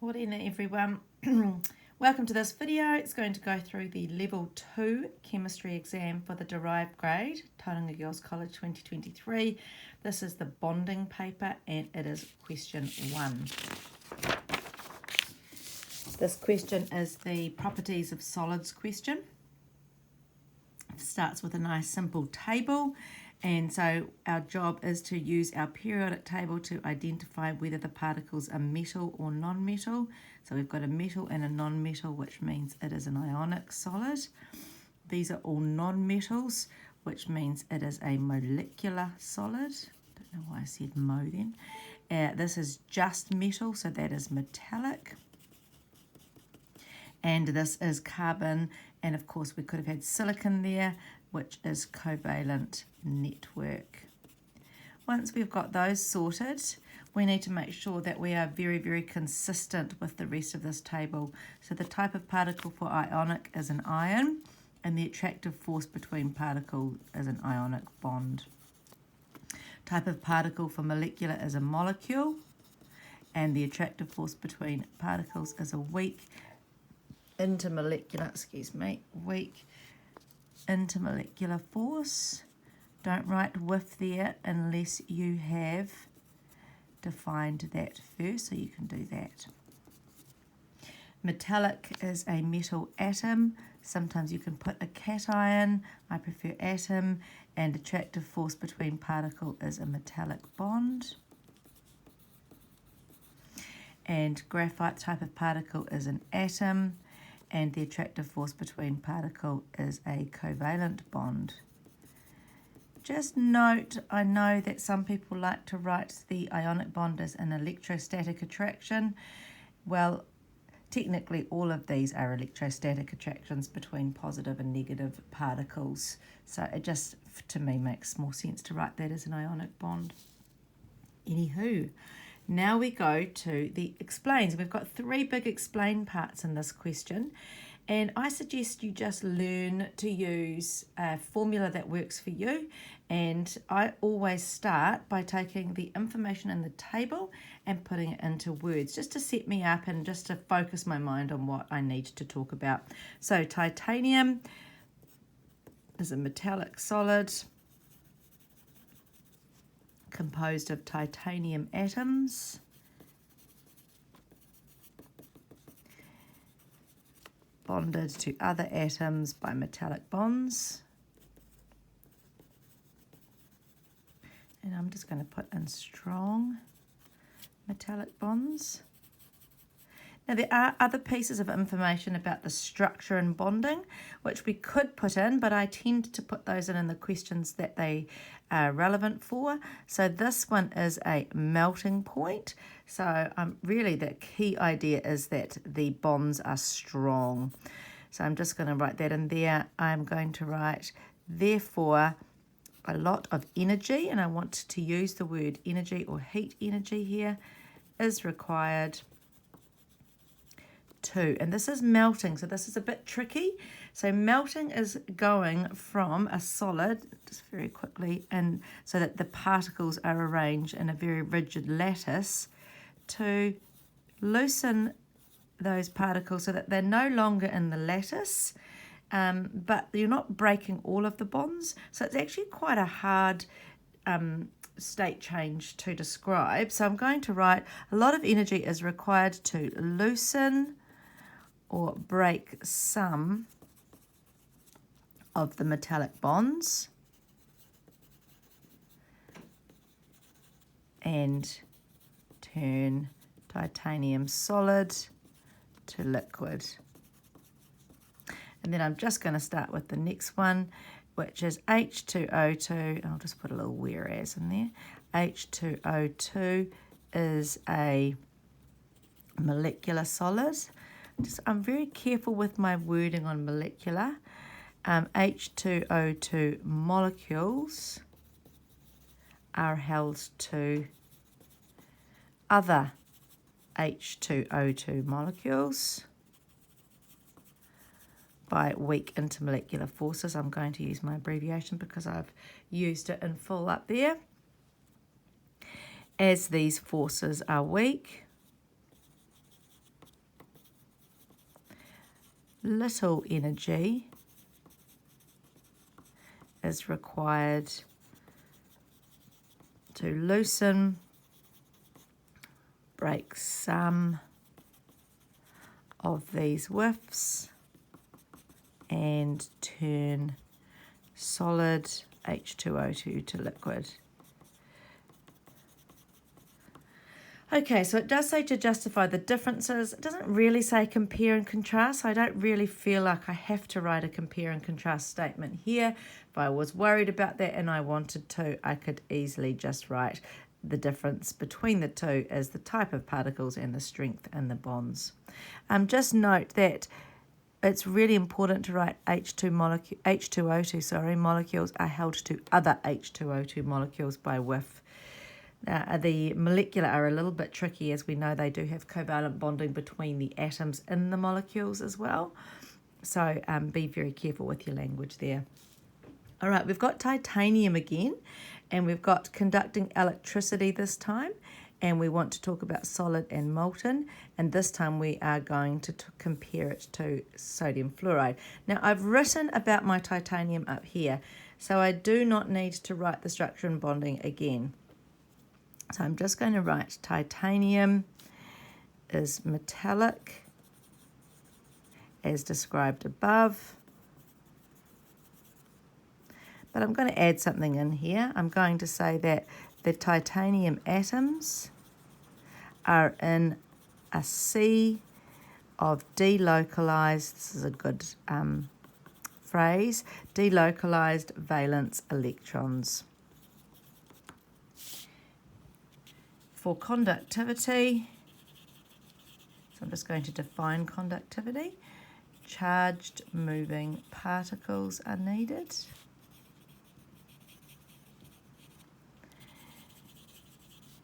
Morena everyone. Welcome to this video. It's going to go through the Level 2 Chemistry exam for the Derived grade, Tauranga Girls College 2023. This is the bonding paper and it is question 1. This question is the properties of solids question. It starts with a nice simple table. And so our job is to use our periodic table to identify whether the particles are metal or non-metal. So we've got a metal and a non-metal, which means it is an ionic solid. These are all non-metals, which means it is a molecular solid. Don't know why I said mo then. This is just metal, so that is metallic. And this is carbon, and of course we could have had silicon there, which is covalent network. Once we've got those sorted, we need to make sure that we are very, very consistent with the rest of this table. So the type of particle for ionic is an ion, and the attractive force between particles is an ionic bond. Type of particle for molecular is a molecule, and the attractive force between particles is a weak intermolecular force. Don't write with there unless you have defined that first, so you can do that. Metallic is a metal atom. Sometimes you can put a cation. I prefer atom. And attractive force between particle is a metallic bond. And graphite type of particle is an atom. And the attractive force between particle is a covalent bond. Just note, I know that some people like to write the ionic bond as an electrostatic attraction. Well, technically all of these are electrostatic attractions between positive and negative particles. So it just, to me, makes more sense to write that as an ionic bond. Anywho, now we go to the explains. We've got 3 big explain parts in this question. And I suggest you just learn to use a formula that works for you. And I always start by taking the information in the table and putting it into words, just to set me up and just to focus my mind on what I need to talk about. So titanium is a metallic solid composed of titanium atoms. Bonded to other atoms by metallic bonds. And I'm just going to put in strong metallic bonds. Now there are other pieces of information about the structure and bonding which we could put in, but I tend to put those in the questions that they are relevant for. So this one is a melting point. So really the key idea is that the bonds are strong. So I'm just going to write that in there. I'm going to write, therefore, a lot of energy, and I want to use the word energy or heat energy here, is required to, and this is melting, so this is a bit tricky. So melting is going from a solid, just very quickly, and so that the particles are arranged in a very rigid lattice, to loosen those particles so that they're no longer in the lattice, but you're not breaking all of the bonds. So it's actually quite a hard state change to describe. So I'm going to write, a lot of energy is required to loosen or break some of the metallic bonds and turn titanium solid to liquid. And then I'm just going to start with the next one, which is H2O2. I'll just put a little whereas in there. H2O2 is a molecular solid. I'm very careful with my wording on molecular. H2O2 molecules are held to other H2O2 molecules by weak intermolecular forces. I'm going to use my abbreviation because I've used it in full up there. As these forces are weak, little energy is required to loosen, break some of these WIFs and turn solid H2O2 to liquid. Okay, so it does say to justify the differences. It doesn't really say compare and contrast. So I don't really feel like I have to write a compare and contrast statement here. If I was worried about that and I wanted to, I could easily just write the difference between the two as the type of particles and the strength and the bonds. Just note that it's really important to write H2O2 molecules are held to other H2O2 molecules by WIF. The molecular are a little bit tricky, as we know they do have covalent bonding between the atoms in the molecules as well. So be very careful with your language there. All right, we've got titanium again, and we've got conducting electricity this time, and we want to talk about solid and molten, and this time we are going to compare it to sodium fluoride. Now, I've written about my titanium up here, so I do not need to write the structure and bonding again. So I'm just going to write titanium is metallic as described above. But I'm going to add something in here. I'm going to say that the titanium atoms are in a sea of delocalized, this is a good phrase, delocalized valence electrons. For conductivity, so I'm just going to define conductivity. Charged moving particles are needed.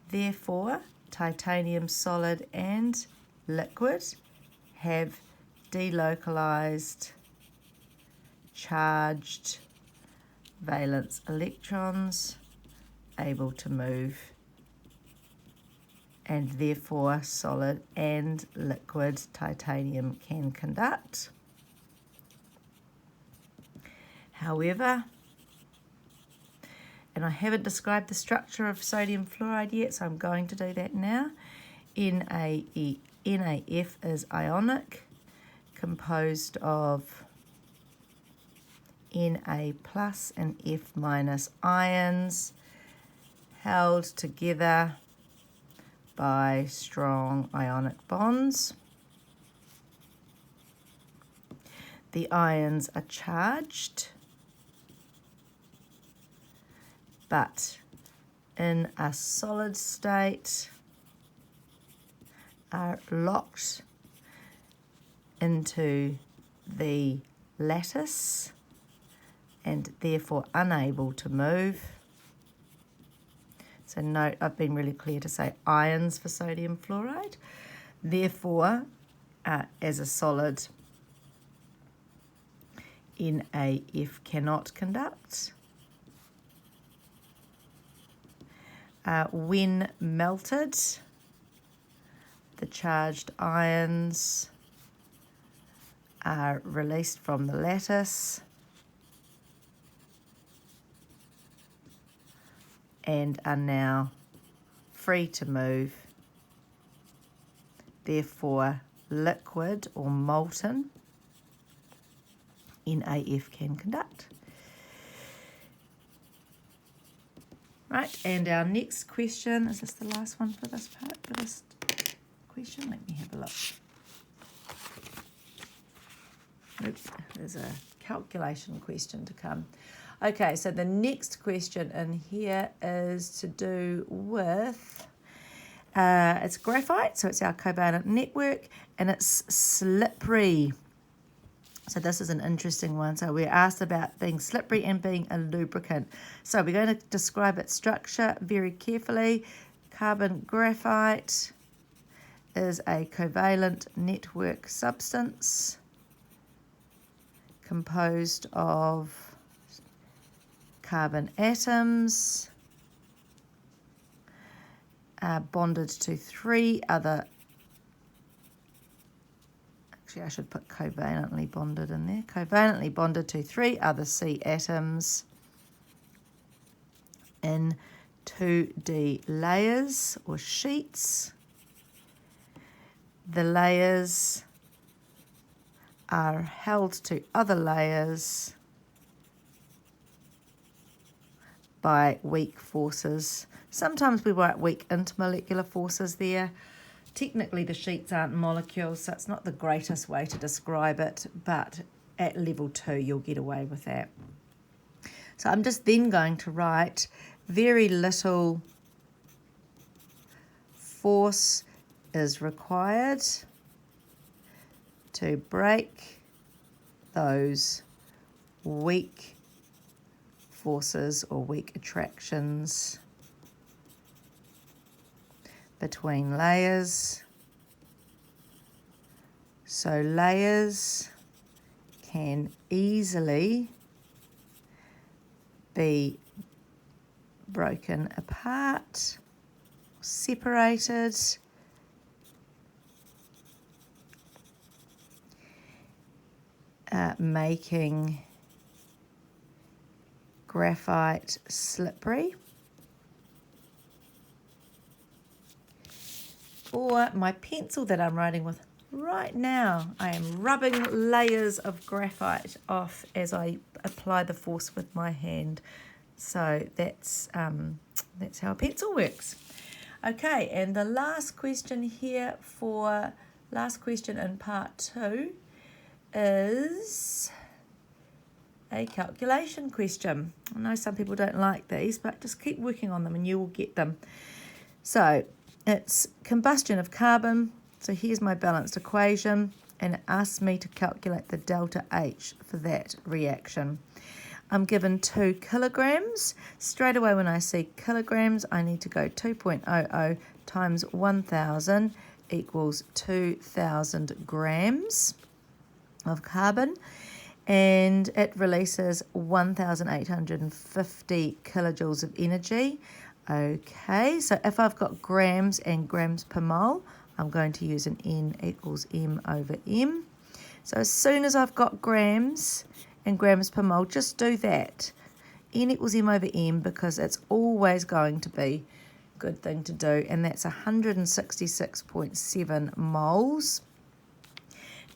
Therefore, titanium solid and liquid have delocalized charged valence electrons able to move, and therefore solid and liquid titanium can conduct. However, and I haven't described the structure of sodium fluoride yet, so I'm going to do that now. NaF is ionic, composed of Na plus and F minus ions, held together by strong ionic bonds. The ions are charged, but in a solid state are locked into the lattice and therefore unable to move. So note, I've been really clear to say ions for sodium fluoride. Therefore, as a solid, NaF cannot conduct. When melted, the charged ions are released from the lattice and are now free to move. Therefore, liquid or molten NaF can conduct. Right, and our next question, is this the last one for this part, for this question? Let me have a look. Oops, there's a calculation question to come. Okay, so the next question in here is to do with, it's graphite, so it's our covalent network, and it's slippery. So this is an interesting one. So we're asked about being slippery and being a lubricant. So we're going to describe its structure very carefully. Carbon graphite is a covalent network substance composed of carbon atoms bonded to 3 other Actually, I should put covalently bonded in there. Covalently bonded to 3 other C atoms in 2D layers or sheets. The layers are held to other layers by weak forces. Sometimes we write weak intermolecular forces there. Technically the sheets aren't molecules, so it's not the greatest way to describe it, but at level 2 you'll get away with that. So I'm just then going to write very little force is required to break those weak forces or weak attractions between layers. So layers can easily be broken apart, separated, making graphite slippery. Or my pencil that I'm writing with right now, I am rubbing layers of graphite off as I apply the force with my hand. So that's how a pencil works. Okay, and the last question here last question in part 2 is a calculation question. I know some people don't like these, but just keep working on them and you will get them. So it's combustion of carbon. So here's my balanced equation, and it asks me to calculate the delta H for that reaction. I'm given 2 kilograms. Straight away when I see kilograms, I need to go 2.00 times 1,000 equals 2,000 grams of carbon. And it releases 1,850 kilojoules of energy. Okay, so if I've got grams and grams per mole, I'm going to use an N equals M over M. So as soon as I've got grams and grams per mole, just do that. N equals M over M, because it's always going to be a good thing to do, and that's 166.7 moles.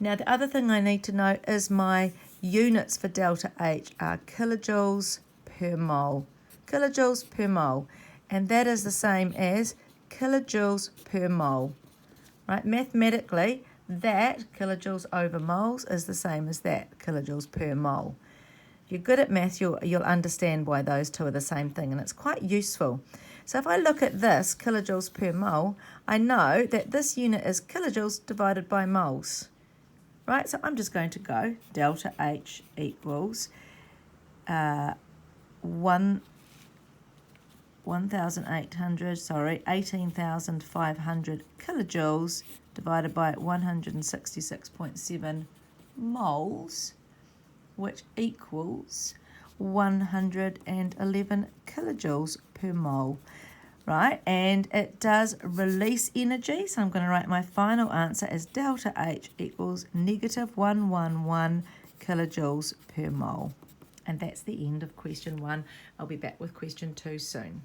Now the other thing I need to know is my units for delta H are kilojoules per mole. Kilojoules per mole. And that is the same as kilojoules per mole. Right? Mathematically, that kilojoules over moles is the same as that kilojoules per mole. If you're good at math, you'll understand why those two are the same thing, and it's quite useful. So if I look at this, kilojoules per mole, I know that this unit is kilojoules divided by moles. Right, so I'm just going to go delta H equals 18,500 kilojoules divided by 166.7 moles, which equals 111 kilojoules per mole. Right, and it does release energy, so I'm going to write my final answer as delta H equals negative 111 kilojoules per mole. And that's the end of question 1. I'll be back with question 2 soon.